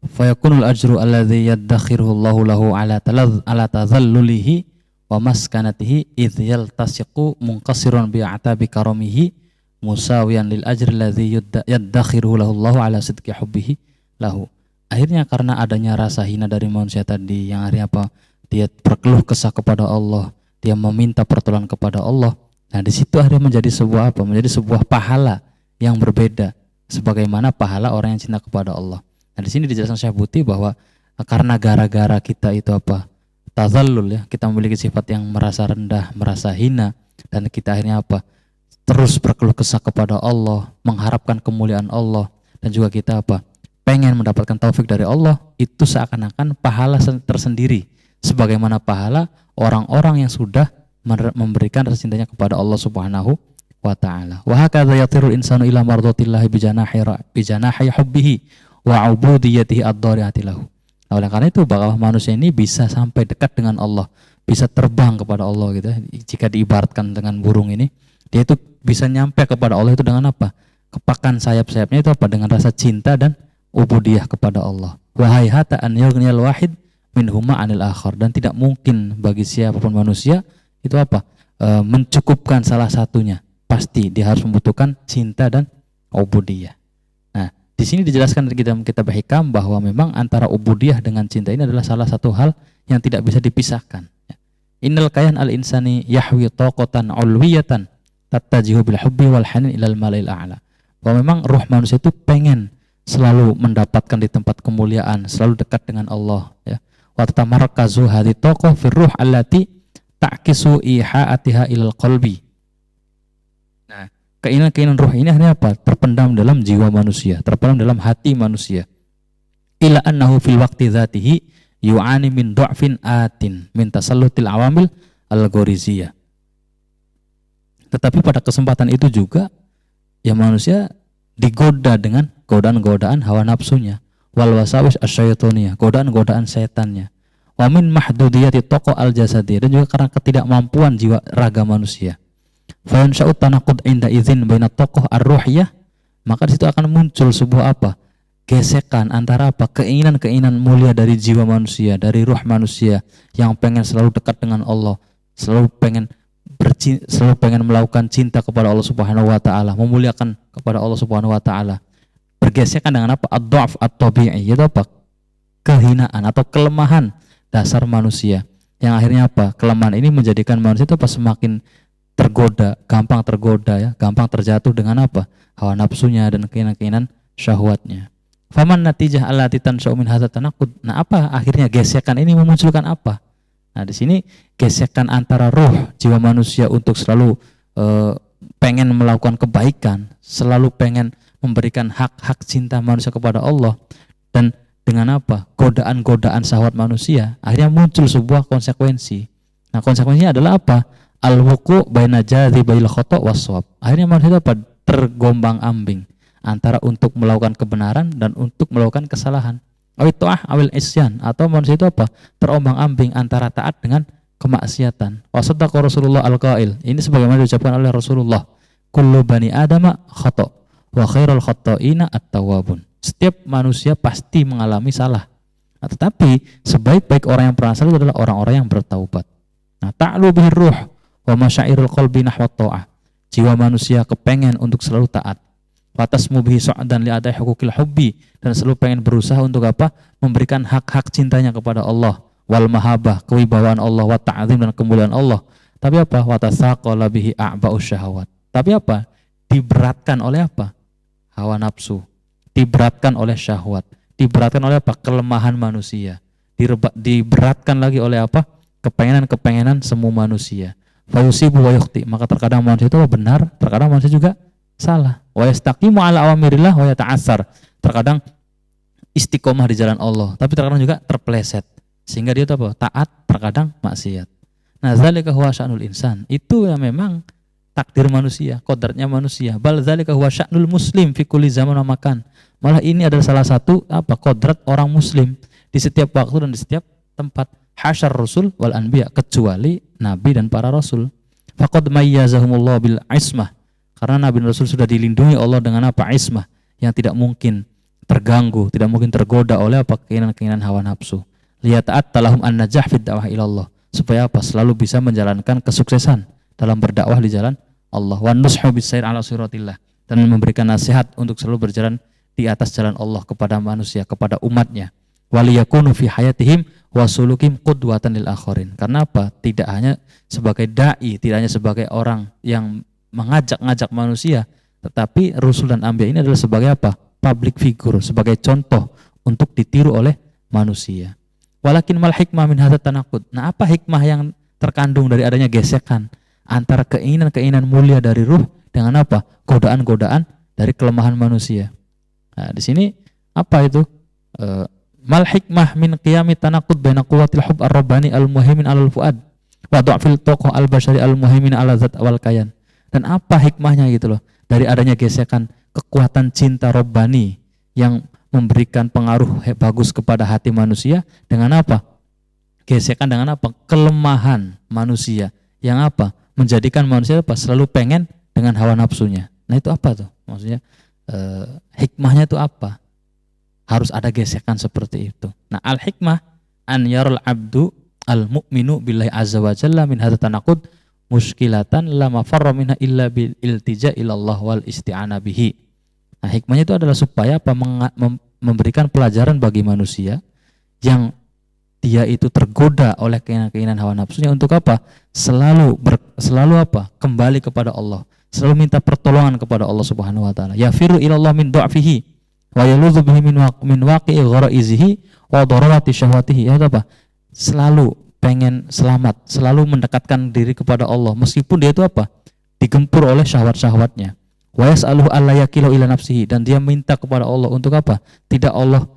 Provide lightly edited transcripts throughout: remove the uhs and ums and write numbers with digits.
Fayakunul ajru alladhi yaddakhiruhu Allahu lahu ala tadhallulihi wa maskanatihi idh yaltasiqu munqasirun bi'atabi karamihi musawiyan lil ajri alladhi yaddakhiruhu lahu Allahu ala sidqi hubbihi lahu. Akhirnya karena adanya rasa hina dari manusia tadi, yang akhirnya apa? Dia berkeluh kesah kepada Allah, dia meminta pertolongan kepada Allah. Nah, di situ akhirnya menjadi sebuah apa? Menjadi sebuah pahala yang berbeda, sebagaimana pahala orang yang cinta kepada Allah. Nah, di sini dijelaskan Syekh Buti bahwa karena gara-gara kita itu apa? Tazallul, ya, kita memiliki sifat yang merasa rendah, merasa hina, dan kita akhirnya apa? Terus berkeluh kesah kepada Allah, mengharapkan kemuliaan Allah, dan juga kita apa? Pengen mendapatkan taufik dari Allah, itu seakan-akan pahala tersendiri, sebagaimana pahala orang-orang yang sudah memberikan rasa cintanya kepada Allah Subhanahu wa ta'ala. Wa hakadha yatirul insanu ila mardatillahi bijanahi hubbihi wa ubudiyatihi ad-dhariyati lahu. Nah, oleh karena itu bahwa manusia ini bisa sampai dekat dengan Allah, bisa terbang kepada Allah gitu. Jika diibaratkan dengan burung ini, dia itu bisa nyampe kepada Allah itu dengan apa? Kepakan sayap-sayapnya itu apa? Dengan rasa cinta dan ubudiyah kepada Allah. Wahai hata an yughniyal wahid minhuma anil akhar, dan tidak mungkin bagi siapapun manusia itu apa? Mencukupkan salah satunya. Pasti dia harus membutuhkan cinta dan ubudiyah. Nah, di sini dijelaskan dari kitab Hikam bahwa memang antara ubudiyah dengan cinta ini adalah salah satu hal yang tidak bisa dipisahkan. Innal kayan al insani yahwi taqatan ulwiyatan tattajihu bil hubbi wal hanin ilal malail a'la. Bahwa memang ruh manusia itu pengen selalu mendapatkan di tempat kemuliaan, selalu dekat dengan Allah, ya. Wa tamarkazu hadhi taqah fi ruh allati ta'kisu iha'atiha ilal qalbi. Nah, keinginan-keinginan ruh ini akhirnya apa? Terpendam dalam jiwa manusia, terpendam dalam hati manusia. Ila annahu fil waqti dzatihi yu'ani min du'fin atin min tasallutil awamil al-ghoriziyah. Tetapi pada kesempatan itu juga ya manusia digoda dengan godaan-godaan hawa nafsunya, wal wasawis asyaitoniyah, godaan-godaan setannya, wa min mahdudiyati taqwa al-jasadiyah, dan juga karena ketidakmampuan jiwa raga manusia. Fa yansha'u tanaqud inda idzin baina taqwa ar-ruhiyah, maka di situ akan muncul sebuah apa? Gesekan antara apa? Keinginan-keinginan mulia dari jiwa manusia, dari ruh manusia yang pengen selalu dekat dengan Allah, selalu pengen melakukan cinta kepada Allah Subhanahu wa taala, memuliakan kepada Allah Subhanahu wa taala. Bergesekan dengan apa? Ad-dha'f at-tabi'i, yaitu apa? Kehinaan atau kelemahan dasar manusia. Yang akhirnya apa? Kelemahan ini menjadikan manusia itu apa? Semakin tergoda, ya, gampang terjatuh dengan apa? Hawa nafsunya dan keinginan-keinginan syahwatnya. Faman natijah allati tansha'u min hadzal tanaqqud. Nah, apa akhirnya gesekan ini memunculkan apa? Nah, di sini gesekan antara ruh jiwa manusia untuk selalu pengen melakukan kebaikan, selalu pengen memberikan hak-hak cinta manusia kepada Allah, dan dengan apa? Godaan-godaan syahwat manusia, akhirnya muncul sebuah konsekuensi. Nah, konsekuensinya adalah apa? Al-wuqu' baina jadhibil khata' was-shawab. Akhirnya manusia apa? Tergombang-ambing antara untuk melakukan kebenaran dan untuk melakukan kesalahan. Awit-ta'ah awil isyan, atau manusia itu apa? Terombang-ambing antara taat dengan kemaksiatan. Wa saddaqa Rasulullah al-qail. Ini sebagaimana diucapkan oleh Rasulullah, kullu bani adama khata' wa khairul khata'ina at-tawwabun. Setiap manusia pasti mengalami salah. Nah, tetapi sebaik-baik orang yang pernah salah adalah orang-orang yang bertaubat. Nah, ta'lu bihi ruh wa masyairul qalbi nahwa ta'ah. Jiwa manusia kepengen untuk selalu taat. Watas mubihi su'dan li adai hukukil hubbi, dan selalu pengen berusaha untuk apa? Memberikan hak-hak cintanya kepada Allah, wal mahabah, kewibawaan Allah, wa ta'zim, dan kemuliaan Allah. Tapi apa? Watasaqala bihi a'ba'us syahawat. Tapi apa? Diberatkan oleh apa? Hawa nafsu. Diberatkan oleh syahwat. Diberatkan oleh apa? Kelemahan manusia. Diberatkan lagi oleh apa? Kepengenan-kepengenan semu manusia. Fayusibu wa yukhti. Maka terkadang manusia itu benar, terkadang manusia juga salah. Wa yastaqimu ala awamirillah wa yata'assar. Terkadang istiqomah di jalan Allah, tapi terkadang juga terpeleset, sehingga dia itu apa? Taat, terkadang maksiat. Nah, zalika huwa sya'nul insan. Itu yang memang takdir manusia, kodratnya manusia. Bal zalika huwa sya'nul muslim fi kulli zaman wa makan. Malah ini adalah salah satu apa? Kodrat orang muslim di setiap waktu dan di setiap tempat. Hasyar rusul wal anbiya, kecuali nabi dan para rasul. Faqad mayyazahumullah bil ismah. Karena nabi dan rasul sudah dilindungi Allah dengan apa? Ismah, yang tidak mungkin terganggu, tidak mungkin tergoda oleh apa keinginan-keinginan hawa nafsu. Liyata'atta lahum an-najah fid da'wah ilallah. Supaya apa? Selalu bisa menjalankan kesuksesan dalam berdakwah di jalan Allah. Wa nushu bisair ala siratillah, dan memberikan nasihat untuk selalu berjalan di atas jalan Allah kepada manusia, kepada umatnya. Waliyakunu fi hayatihim wasulukim qudwatan lil akharin. Karena apa? Tidak hanya sebagai dai, tidak hanya sebagai orang yang mengajak-ngajak manusia, tetapi Rasul dan Anbiya ini adalah sebagai apa? Public figure, sebagai contoh untuk ditiru oleh manusia. Walakin mal hikmah min hadzal tanaqud. Nah, apa hikmah yang terkandung dari adanya gesekan antara keinginan-keinginan mulia dari ruh dengan apa? Godaan-godaan dari kelemahan manusia. Nah, di sini apa itu? Mal hikmah min qiyami tanaqud baina quwwatil hub ar-rabbani al-muhaimin 'alal fuad wa dha'fil taqwa al-bashari al-muhaimin 'ala zat wal kayan. Dan apa hikmahnya gitu loh dari adanya gesekan kekuatan cinta Rabbani yang memberikan pengaruh bagus kepada hati manusia dengan apa? Gesekan dengan apa? Kelemahan manusia yang apa? Menjadikan manusia apa? Selalu pengen dengan hawa nafsunya. Nah, itu apa tuh? Maksudnya hikmahnya itu apa? Harus ada gesekan seperti itu. Nah, al-hikmah an yarul abdu al-mu'minu billahi azza wa jalla min hadza tanaqud muskilatan la mafarra minha illa bil iltija ilallah wal isti'ana bihi. Nah, hikmahnya itu adalah supaya apa? Memberikan pelajaran bagi manusia yang dia itu tergoda oleh keinginan hawa nafsunya untuk apa? Selalu apa? Kembali kepada Allah. Selalu minta pertolongan kepada Allah Subhanahu wa taala. Yafiru ilallah min du'afihi wa yaludzu bihi min waqi'i gharaizihi wa darurati syahwatihi. Ya apa? Selalu pengen selamat, selalu mendekatkan diri kepada Allah meskipun dia itu apa? Digempur oleh syahwat-syahwatnya. Wa yas'aluhu alla yakilu ila nafsihi, dan dia minta kepada Allah untuk apa? Tidak Allah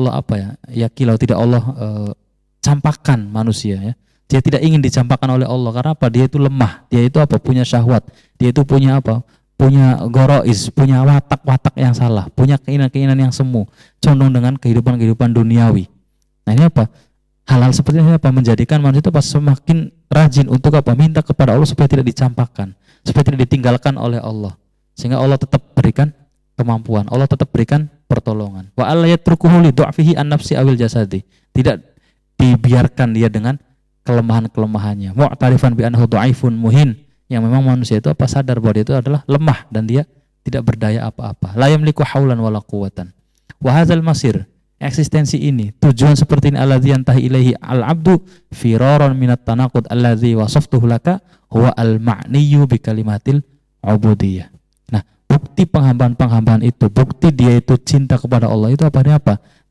apa ya? Yakilau, tidak Allah campakkan manusia ya. Dia tidak ingin dicampakkan oleh Allah karena apa? Dia itu lemah, dia itu apa? Punya syahwat. Dia itu punya apa? Punya gorois, punya watak-watak yang salah, punya keinginan-keinginan yang semu, condong dengan kehidupan-kehidupan duniawi. Nah, ini apa? Hal-hal seperti ini apa? Menjadikan manusia itu apa? Semakin rajin untuk apa? Minta kepada Allah supaya tidak dicampakkan, supaya tidak ditinggalkan oleh Allah, sehingga Allah tetap berikan kemampuan, Allah tetap berikan pertolongan. Wa alla yatrukuhu li du'fihi an nafsi awil jasadi. Tidak dibiarkan dia dengan kelemahan-kelemahannya. Mu'tarifan bi annahu dhaifun muhin, yang memang manusia itu apa? Sadar bahwa dia itu adalah lemah dan dia tidak berdaya apa-apa. La yamliku haulan wala quwwatan. Wa hadzal masir, eksistensi ini, tujuan seperti ini alladzi yantahi ilaihi al-'abdu firaran minat tanaqud alladzi wasaftuhu laka huwa al-ma'niyyu bi kalimatil ubudiyah. Nah, bukti penghambaan-penghambaan itu, bukti dia itu cinta kepada Allah itu apa?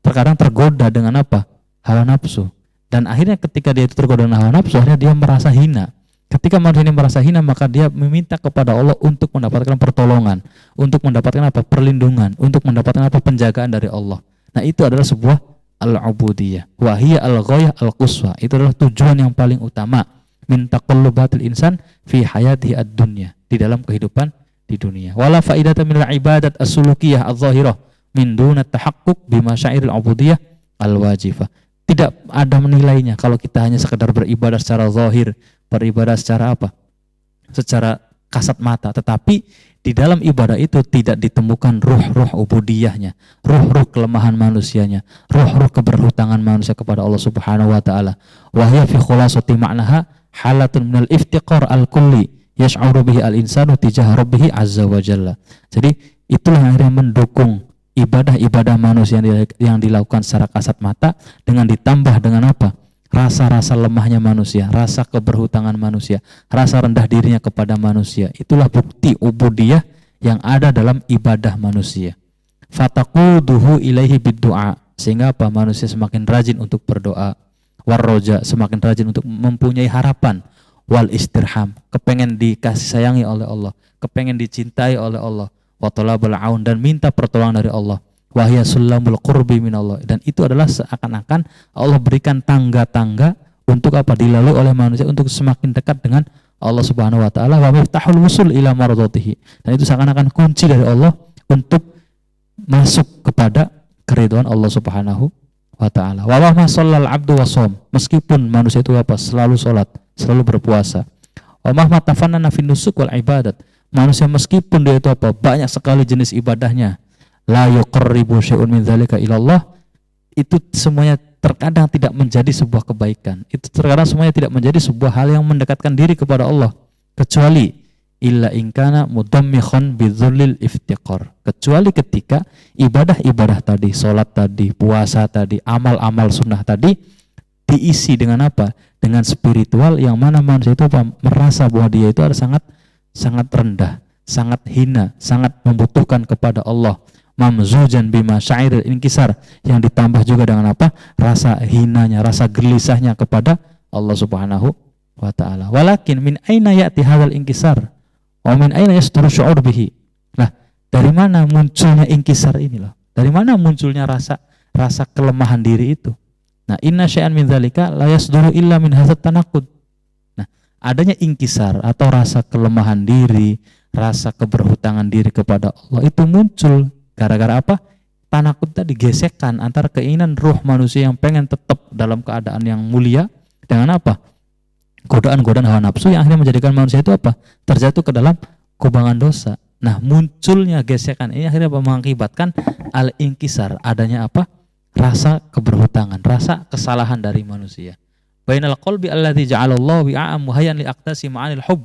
Terkadang tergoda dengan apa? Hawa nafsu. Dan akhirnya ketika dia itu tergoda dengan hawa nafsu, akhirnya dia merasa hina. Ketika manusia ini merasa hina, maka dia meminta kepada Allah untuk mendapatkan pertolongan, untuk mendapatkan apa? Perlindungan, untuk mendapatkan apa? Penjagaan dari Allah. Nah, itu adalah sebuah al-ubudiyah. Wa hiya al-ghayah al-quswa. Itu adalah tujuan yang paling utama min taqallubatil insan fi hayatihi ad-dunya, di dalam kehidupan di dunia. Wala faidata min al-ibadat as-sulukiyah adh-dhahirah min duna tahaqquq bi masyairil ubudiyah al-wajifah. Tidak ada menilainya kalau kita hanya sekedar beribadah secara zahir, beribadah secara apa? Secara kasat mata, tetapi di dalam ibadah itu tidak ditemukan ruh-ruh ubudiyahnya, ruh-ruh kelemahan manusianya, ruh-ruh keberhutangan manusia kepada Allah Subhanahu wa taala. Wa hiya fi khulasati ma'naha halatun minal iftiqar al-kulli yash'uru bihi al-insanu tijaha rabbih azza wa jalla. Jadi itulah yang akhirnya mendukung ibadah-ibadah manusia yang dilakukan secara kasat mata dengan ditambah dengan apa? Rasa-rasa lemahnya manusia, rasa keberhutangan manusia, rasa rendah dirinya kepada manusia. Itulah bukti ubudiyah yang ada dalam ibadah manusia. Fataquduhu ilaihi bid-du'a, sehingga apa? Manusia semakin rajin untuk berdoa. Warroja, semakin rajin untuk mempunyai harapan. Wal istirham, kepengen dikasih sayangi oleh Allah, kepengen dicintai oleh Allah. Wa talabul aun, dan minta pertolongan dari Allah. Wahya sulamul qurbi minallah, dan itu adalah seakan-akan Allah berikan tangga-tangga untuk apa? Dilalui oleh manusia untuk semakin dekat dengan Allah Subhanahu wa taala. Wa miftahul wusul ila mardatihi, dan itu seakan-akan kunci dari Allah untuk masuk kepada keridhaan Allah Subhanahu wa taala. Wa ma shallal abdu wa shom, meskipun manusia itu apa? Selalu salat, selalu berpuasa. Wa ma tafannana fin nusuk wal ibadat, manusia meskipun dia itu apa? Banyak sekali jenis ibadahnya, la yuqarribu syai'un min dzalika ila Allah, itu semuanya terkadang tidak menjadi sebuah kebaikan. Itu terkadang semuanya tidak menjadi sebuah hal yang mendekatkan diri kepada Allah, kecuali illa inkana mudammikhon bidzulil iftiqar, kecuali ketika ibadah-ibadah tadi, sholat tadi, puasa tadi, amal-amal sunnah tadi diisi dengan apa? Dengan spiritual yang mana manusia itu merasa bahwa dia itu ada sangat rendah, sangat hina, sangat membutuhkan kepada Allah. Mamzujan bima syairil inkisar, yang ditambah juga dengan apa? Rasa hinanya, rasa gelisahnya kepada Allah Subhanahu wa ta'ala. Walakin min aina ya'ti hadzal inkisar wa min aina yasduru syu'ur bihi. Nah, dari mana munculnya inkisar ini loh? Dari mana munculnya rasa kelemahan diri itu? Nah, inna syai'an min dzalika la yasduru illa min hadzat tanaqqud. Nah, adanya inkisar atau rasa kelemahan diri, rasa keberhutangan diri kepada Allah itu muncul gara-gara apa? Tanakut tadi, gesekan antara keinginan ruh manusia yang pengen tetap dalam keadaan yang mulia dengan apa? Godaan-godaan hawa nafsu yang akhirnya menjadikan manusia itu apa? Terjatuh ke dalam kubangan dosa. Nah, munculnya gesekan ini akhirnya mengakibatkan al-inkisar, adanya apa? Rasa keberhutangan, rasa kesalahan dari manusia. Bainal qalbi alladzi ja'alallahu wi'a'an muhayyan li aqtasi ma'anil hub.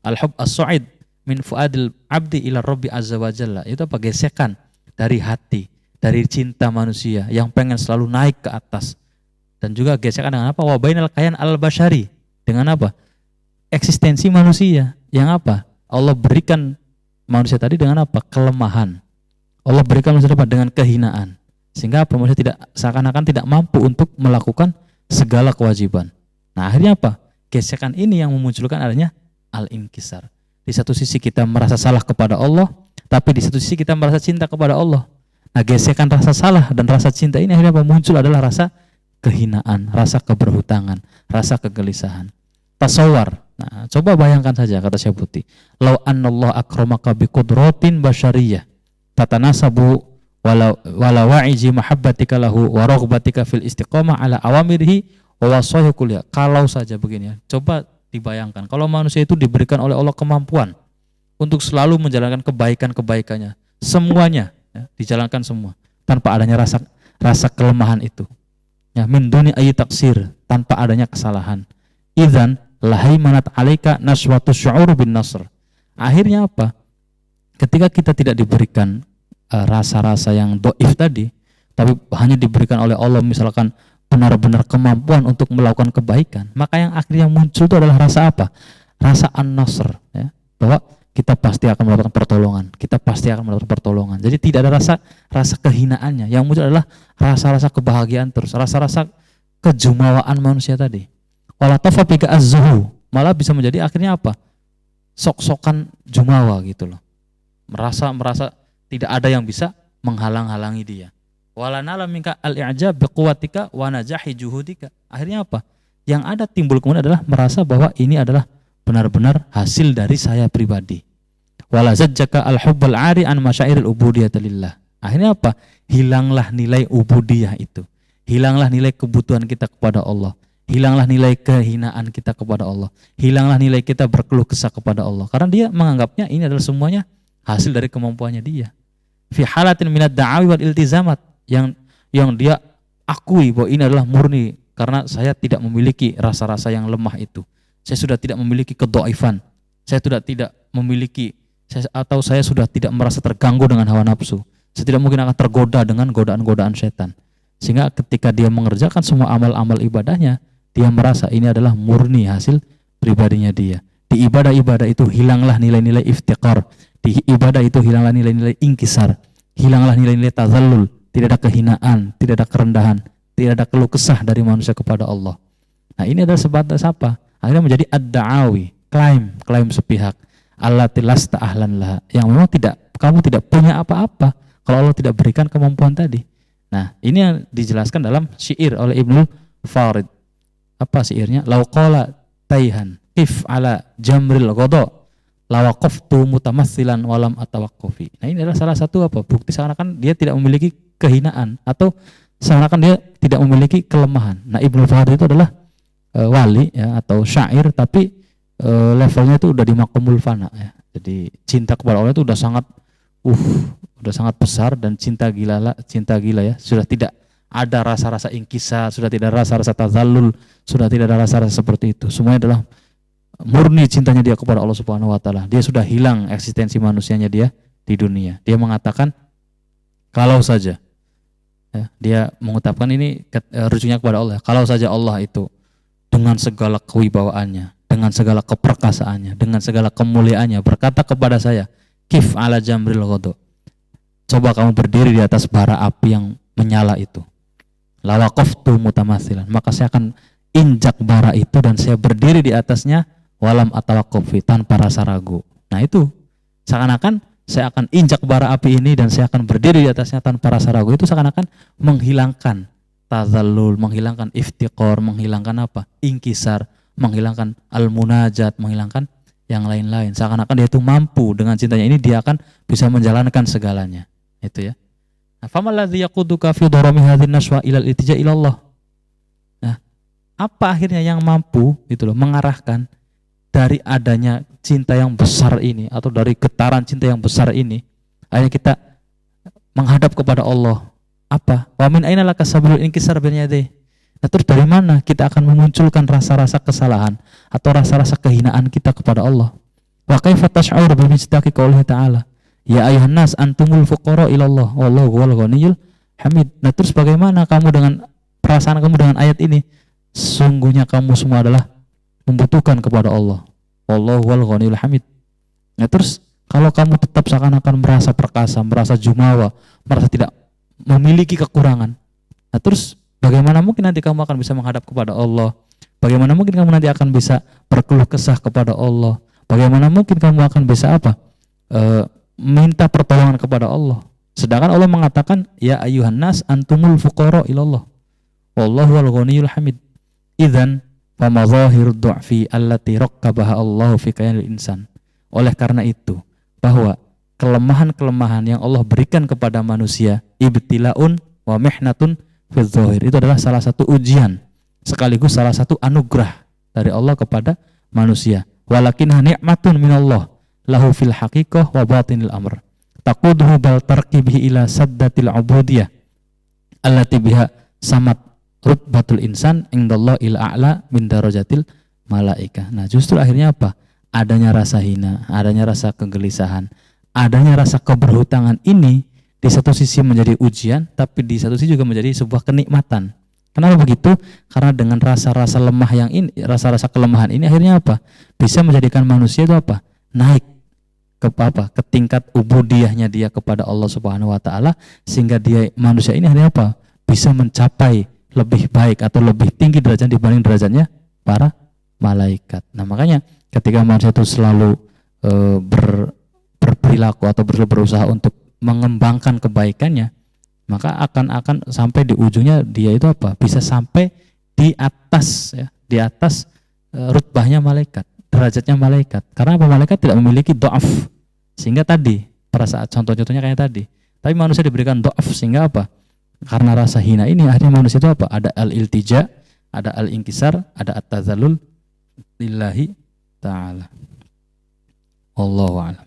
Al-hub as-su'id min fuadil abdi ila rabbi azza wa jalla. Itu apa? Gesekan dari hati, dari cinta manusia yang pengen selalu naik ke atas. Dan juga gesekan dengan apa? Wa bainal kayan al-bashari, dengan apa? Eksistensi manusia yang apa? Allah berikan manusia tadi dengan apa? Kelemahan. Allah berikan manusia dengan kehinaan. Sehingga apa? Manusia tidak, seakan-akan tidak mampu untuk melakukan segala kewajiban. Nah, akhirnya apa? Gesekan ini yang memunculkan adanya al-inkisar. Di satu sisi kita merasa salah kepada Allah, tapi di satu sisi kita merasa cinta kepada Allah. Nah, gesekan rasa salah dan rasa cinta ini akhirnya muncul adalah rasa kehinaan, rasa keberhutangan, rasa kegelisahan. Tasawwar. Nah, coba bayangkan saja, kata Syekh Buti. Lau annallahu akramaka biqudratin basyariyah tatanasabu wala wa'iji mahabbatika lahu wa raghbatika fil istiqamah ala awamirihi wa wasayhi kulliyah. Kalau saja begini ya. Coba dibayangkan, kalau manusia itu diberikan oleh Allah kemampuan untuk selalu menjalankan kebaikan-kebaikannya, semuanya ya, dijalankan semua tanpa adanya rasa kelemahan itu. Ya, min duni ayyi taksir, tanpa adanya kesalahan. Idzan lahaimanat alaika naswatu syu'ur bin nasr. Akhirnya apa? Ketika kita tidak diberikan rasa-rasa yang dhaif tadi, tapi hanya diberikan oleh Allah misalkan benar-benar kemampuan untuk melakukan kebaikan, maka yang akhirnya muncul itu adalah rasa apa? Rasa an-nasr, ya, bahwa kita pasti akan mendapatkan pertolongan, kita pasti akan mendapatkan pertolongan. Jadi tidak ada rasa kehinaannya, yang muncul adalah rasa-rasa kebahagiaan terus, rasa-rasa kejumawaan manusia tadi. Wala tafabika az-zuhu, malah bisa menjadi akhirnya apa? Sok-sokan jumawa gitu loh. Merasa tidak ada yang bisa menghalang-halangi dia. Wala nala minka al-i'jab biquwatika wa najahi juhudika. Akhirnya apa? Yang ada timbul kemudian adalah merasa bahwa ini adalah benar-benar hasil dari saya pribadi. Wala zajjaka al-hubbal 'ari an masyairil ubudiyyah lillah. Akhirnya apa? Hilanglah nilai ubudiyah itu. Hilanglah nilai kebutuhan kita kepada Allah. Hilanglah nilai kehinaan kita kepada Allah. Hilanglah nilai kita berkeluh kesah kepada Allah. Karena dia menganggapnya ini adalah semuanya hasil dari kemampuannya dia. Fi halatin minad da'awi wal iltizamat, yang dia akui bahwa ini adalah murni karena saya tidak memiliki rasa-rasa yang lemah itu. Saya sudah tidak memiliki kedhaifan. Saya sudah tidak memiliki atau saya sudah tidak merasa terganggu dengan hawa nafsu. Saya tidak mungkin akan tergoda dengan godaan-godaan setan. Sehingga ketika dia mengerjakan semua amal-amal ibadahnya, dia merasa ini adalah murni hasil pribadinya dia. Di ibadah-ibadah itu hilanglah nilai-nilai iftiqar. Di ibadah itu hilanglah nilai-nilai inkisar. Hilanglah nilai-nilai tazallul. Tidak ada kehinaan, tidak ada kerendahan, tidak ada keluh kesah dari manusia kepada Allah. Nah, ini adalah sebatas apa? Akhirnya menjadi ad-da'awi, klaim sepihak. Allati lasta ahlan laha, yang memang kamu tidak punya apa-apa kalau Allah tidak berikan kemampuan tadi. Nah, ini yang dijelaskan dalam syair oleh Ibnu Farid. Apa syairnya? Lau qala taihan qif ala jamril ghada lawaqaftu mutamassilan walam atawaqqafi. Nah, ini adalah salah satu apa? Bukti seakan-akan dia tidak memiliki kehinaan atau seakan-akan dia tidak memiliki kelemahan. Nah, Ibnu Farid itu adalah wali ya, atau syair, tapi levelnya itu udah di maqamul fana ya. Jadi cinta kepada Allah itu udah sangat udah sangat besar dan cinta gila ya, sudah tidak ada rasa-rasa ingkisar, sudah tidak ada rasa-rasa tazallul, sudah tidak ada rasa-rasa seperti itu. Semuanya adalah murni cintanya dia kepada Allah Subhanahu wa taala. Dia sudah hilang eksistensi manusianya dia di dunia. Dia mengatakan kalau saja ya, dia mengucapkan ini rujuknya kepada Allah. Kalau saja Allah itu dengan segala kewibawaannya, dengan segala keperkasaannya, dengan segala kemuliaannya berkata kepada saya, "Kif ala jamril ghadab." Coba kamu berdiri di atas bara api yang menyala itu. La waqaftu mutamatsilan. Maka saya akan injak bara itu dan saya berdiri di atasnya walam atawaqqafi, tanpa rasa ragu. Nah itu seakan-akan saya akan injak bara api ini dan saya akan berdiri di atasnya tanpa rasa ragu. Itu seakan-akan menghilangkan tazallul, menghilangkan iftiqor, menghilangkan apa? Ingkisar, menghilangkan al-munajat, menghilangkan yang lain-lain. Seakan-akan dia itu mampu dengan cintanya ini dia akan bisa menjalankan segalanya. Itu ya. Nah, famal ladzi yaquduka fi darami hadzin naswa ilal iltija ilallah. Nah, apa akhirnya yang mampu gitu loh mengarahkan dari adanya cinta yang besar ini atau dari getaran cinta yang besar ini akhirnya kita menghadap kepada Allah. Apa? Wa min aina laka sabrul inkisar bil yadayhi. Nah, terus dari mana kita akan memunculkan rasa-rasa kesalahan atau rasa-rasa kehinaan kita kepada Allah? Wa kaifa tash'uru bi mistaqi qoulihi ta'ala, ya ayuhan nas antumul fuqara ilallah wallahu huwal ghaniyyul hamid. Nah, terus bagaimana kamu dengan perasaan kamu dengan ayat ini? Sungguhnya kamu semua adalah membutuhkan kepada Allah. Wallahu huwal ghaniyyul hamid. Nah, terus kalau kamu tetap seakan-akan merasa perkasa, merasa jumawa, merasa tidak memiliki kekurangan, nah terus bagaimana mungkin nanti kamu akan bisa menghadap kepada Allah? Bagaimana mungkin kamu nanti akan bisa berkeluh kesah kepada Allah? Bagaimana mungkin kamu akan bisa apa? Minta pertolongan kepada Allah. Sedangkan Allah mengatakan, ya ayuhan nas antumul fuqara ilallah. Wallahu wal ghaniyyul hamid. Idzan famadzahirud du'fi allati raqqabaha Allah fi kainil insan. Oleh karena itu, bahwa kelemahan-kelemahan yang Allah berikan kepada manusia, ibtilaun wa mihnatun fi dzahir, itu adalah salah satu ujian sekaligus salah satu anugerah dari Allah kepada manusia. Walakinha ni'matun minallah lahu fil haqiqah wa batinil amr. Taquduhu bal tarqibihi ila saddatil ubudiyah allati biha samat rutbatul insan indallah il a'la min darajatil malaikah. Nah, justru akhirnya apa? Adanya rasa hina, adanya rasa kegelisahan, adanya rasa keberhutangan ini di satu sisi menjadi ujian, tapi di satu sisi juga menjadi sebuah kenikmatan. Kenapa begitu? Karena dengan rasa-rasa lemah yang ini, rasa-rasa kelemahan ini akhirnya apa? Bisa menjadikan manusia itu apa? Naik ke apa? Ke tingkat ubudiyahnya dia kepada Allah Subhanahu wa taala, sehingga dia manusia ini akhirnya apa? Bisa mencapai lebih baik atau lebih tinggi derajat dibanding derajatnya para malaikat. Nah, makanya ketika manusia itu selalu berperilaku atau berusaha untuk mengembangkan kebaikannya, maka akan sampai di ujungnya dia itu apa? Bisa sampai di atas ya, di atas rutbahnya malaikat, derajatnya malaikat. Karena apa? Malaikat tidak memiliki do'af, sehingga tadi pada saat contoh-contohnya kayak tadi. Tapi manusia diberikan do'af sehingga apa? Karena rasa hina ini akhirnya manusia itu apa? Ada al-iltija, ada al-inkisar, ada at-tazallul lillahi ta'ala. Wallahu a'lam.